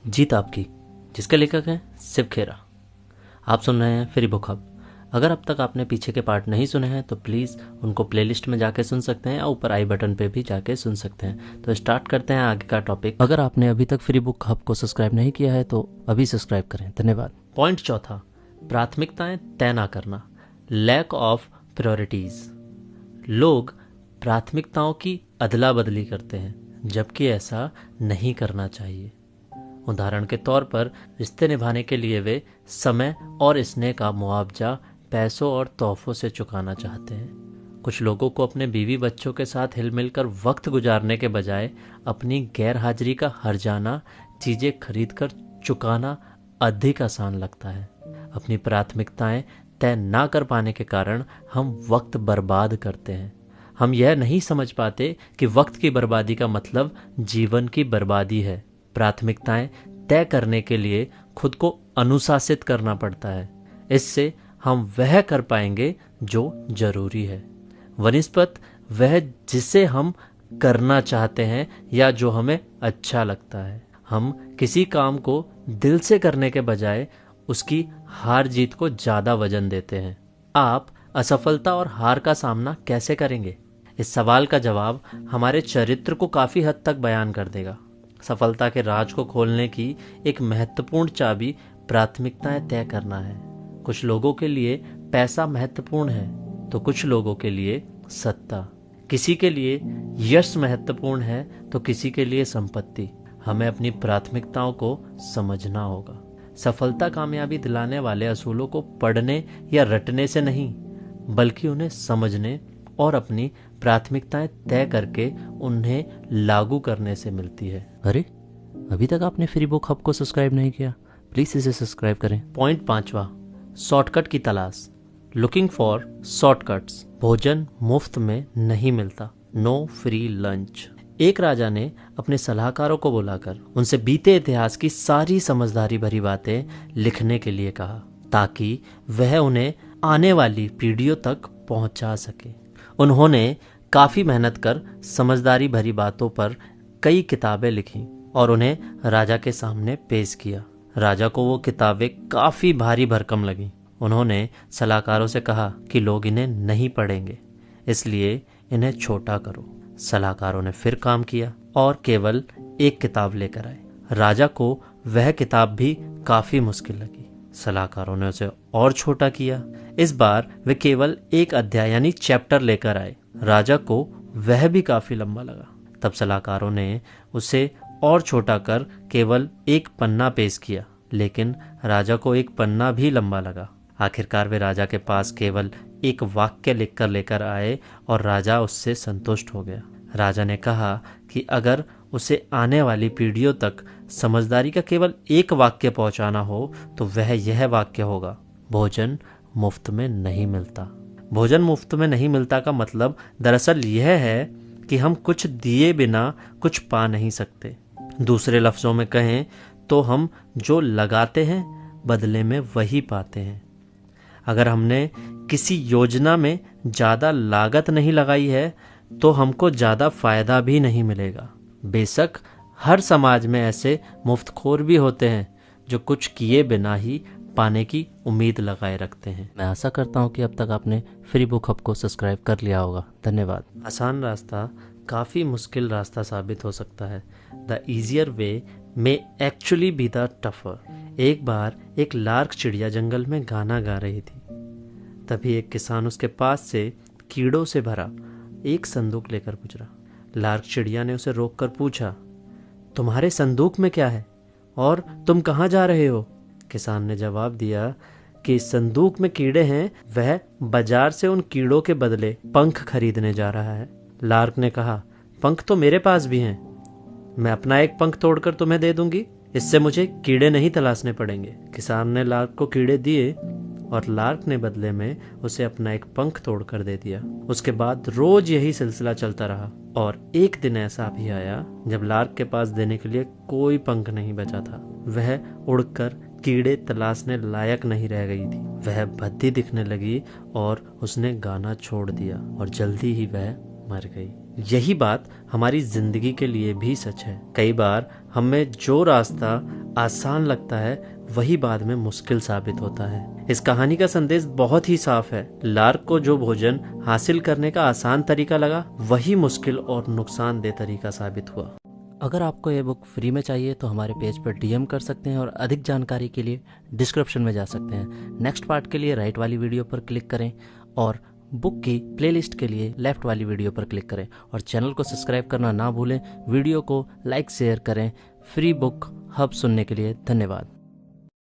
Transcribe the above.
जीत आपकी, जिसके लेखक हैं शिव खेरा। आप सुन रहे हैं फ्री बुक हब। अगर अब तक आपने पीछे के पार्ट नहीं सुने हैं तो प्लीज़ उनको प्लेलिस्ट में जाके सुन सकते हैं या ऊपर आई बटन पे भी जाके सुन सकते हैं। तो स्टार्ट करते हैं आगे का टॉपिक। अगर आपने अभी तक फ्री बुक हब को सब्सक्राइब नहीं किया है तो अभी सब्सक्राइब करें। धन्यवाद। पॉइंट चौथा, प्राथमिकताएं तय ना करना, लैक ऑफ प्रायोरिटीज। लोग प्राथमिकताओं की अदला बदली करते हैं जबकि ऐसा नहीं करना चाहिए। उदाहरण के तौर पर रिश्ते निभाने के लिए वे समय और स्नेह का मुआवजा पैसों और तोहफों से चुकाना चाहते हैं। कुछ लोगों को अपने बीवी बच्चों के साथ हिल मिलकर वक्त गुजारने के बजाय अपनी गैर हाजिरी का हर्जाना चीजें खरीद कर चुकाना अधिक आसान लगता है। अपनी प्राथमिकताएं तय ना कर पाने के कारण हम वक्त बर्बाद करते हैं। हम यह नहीं समझ पाते कि वक्त की बर्बादी का मतलब जीवन की बर्बादी है। प्राथमिकताएं तय करने के लिए खुद को अनुशासित करना पड़ता है। इससे हम वह कर पाएंगे जो जरूरी है, वनिस्पत वह जिसे हम करना चाहते हैं या जो हमें अच्छा लगता है। हम किसी काम को दिल से करने के बजाय उसकी हार जीत को ज्यादा वजन देते हैं। आप असफलता और हार का सामना कैसे करेंगे? इस सवाल का जवाब हमारे चरित्र को काफी हद तक बयान कर देगा। सफलता के राज को खोलने की एक महत्वपूर्ण चाबी प्राथमिकताएं तय करना है। कुछ लोगों के लिए पैसा महत्वपूर्ण है तो कुछ लोगों के लिए सत्ता, किसी के लिए यश महत्वपूर्ण है तो किसी के लिए संपत्ति। हमें अपनी प्राथमिकताओं को समझना होगा। सफलता कामयाबी दिलाने वाले असूलों को पढ़ने या रटने से नहीं, बल्कि उन्हें समझने और अपनी प्राथमिकताएं तय करके उन्हें लागू करने से मिलती है। अरे, अभी तक आपने फ्री बुक हब को सब्सक्राइब नहीं किया, प्लीज इसे सब्सक्राइब करें। पॉइंट पांचवा, शॉर्टकट की तलाश, लुकिंग फॉर शॉर्टकट्स। भोजन मुफ्त में नहीं मिलता, नो फ्री लंच। एक राजा ने अपने सलाहकारों को बुलाकर उनसे बीते इतिहास की सारी समझदारी भरी बातें लिखने के लिए कहा ताकि वह उन्हें आने वाली पीढ़ियों तक पहुंचा सके। उन्होंने काफी मेहनत कर समझदारी भरी बातों पर कई किताबें लिखी और उन्हें राजा के सामने पेश किया। राजा को वो किताबें काफी भारी भरकम लगी। उन्होंने सलाहकारों से कहा कि लोग इन्हें नहीं पढ़ेंगे, इसलिए इन्हें छोटा करो। सलाहकारों ने फिर काम किया और केवल एक किताब लेकर आए। राजा को वह किताब भी काफी मुश्किल लगी। सलाहकारों ने उसे और छोटा किया। इस बार वे केवल एक अध्याय यानी चैप्टर लेकर आए। राजा को वह भी काफी लंबा लगा। तब सलाहकारों ने उसे और छोटा कर केवल एक पन्ना पेश किया, लेकिन राजा को एक पन्ना भी लंबा लगा। आखिरकार वे राजा के पास केवल एक वाक्य लिखकर लेकर आए और राजा उससे संतुष्ट हो गया। राजा ने कहा कि अगर उसे आने वाली पीढ़ियों तक समझदारी का केवल एक वाक्य पहुंचाना हो तो वह यह वाक्य होगा, भोजन मुफ्त में नहीं मिलता। भोजन मुफ्त में नहीं मिलता का मतलब दरअसल यह है कि हम कुछ दिए बिना कुछ पा नहीं सकते। दूसरे लफ्जों में कहें तो हम जो लगाते हैं बदले में वही पाते हैं। अगर हमने किसी योजना में ज्यादा लागत नहीं लगाई है तो हमको ज्यादा फायदा भी नहीं मिलेगा। बेशक हर समाज में ऐसे मुफ्तखोर भी होते हैं जो कुछ किए बिना ही पाने की उम्मीद लगाए रखते हैं। मैं आशा करता हूँ कि अब तक आपने फ्री बुक हब को सब्सक्राइब कर लिया होगा। धन्यवाद। आसान रास्ता काफ़ी मुश्किल रास्ता साबित हो सकता है। The easier way may actually be the tougher. एक बार एक लार्क चिड़िया जंगल में गाना गा रही थी। तभी एक किसान उसके पास से कीड़ों से भरा एक संदूक लेकर गुजरा। लार्क चिड़िया ने उसे रोककर पूछा, तुम्हारे संदूक में क्या है और तुम कहाँ जा रहे हो? किसान ने जवाब दिया कि संदूक में कीड़े हैं, वह बाजार से उन कीड़ों के बदले पंख खरीदने जा रहा है। लार्क ने कहा, पंख तो मेरे पास भी हैं, मैं अपना एक पंख तोड़कर तुम्हें दे दूंगी, इससे मुझे कीड़े नहीं तलाशने पड़ेंगे। किसान ने लार्क को कीड़े दिए और लार्क ने बदले में उसे अपना एक पंख तोड़कर दे दिया। उसके बाद रोज यही सिलसिला चलता रहा और एक दिन ऐसा भी आया जब लार्क के पास देने के लिए कोई पंख नहीं बचा था। वह उड़कर कीड़े तलाशने लायक नहीं रह गई थी। वह भद्दी दिखने लगी और उसने गाना छोड़ दिया और जल्दी ही वह मर गई। यही बात हमारी जिंदगी के लिए भी सच है। कई बार हमें जो रास्ता आसान लगता है वही बाद में मुश्किल साबित होता है। इस कहानी का संदेश बहुत ही साफ है। लार्क को जो भोजन हासिल करने का आसान तरीका लगा, वही मुश्किल और नुकसानदेह तरीका साबित हुआ। अगर आपको ये बुक फ्री में चाहिए तो हमारे पेज पर DM कर सकते हैं और अधिक जानकारी के लिए डिस्क्रिप्शन में जा सकते हैं। नेक्स्ट पार्ट के लिए राइट वाली वीडियो पर क्लिक करें और बुक की प्लेलिस्ट के लिए लेफ्ट वाली वीडियो पर क्लिक करें और चैनल को सब्सक्राइब करना ना भूलें। वीडियो को लाइक शेयर करें। फ्री बुक हब सुनने के लिए धन्यवाद।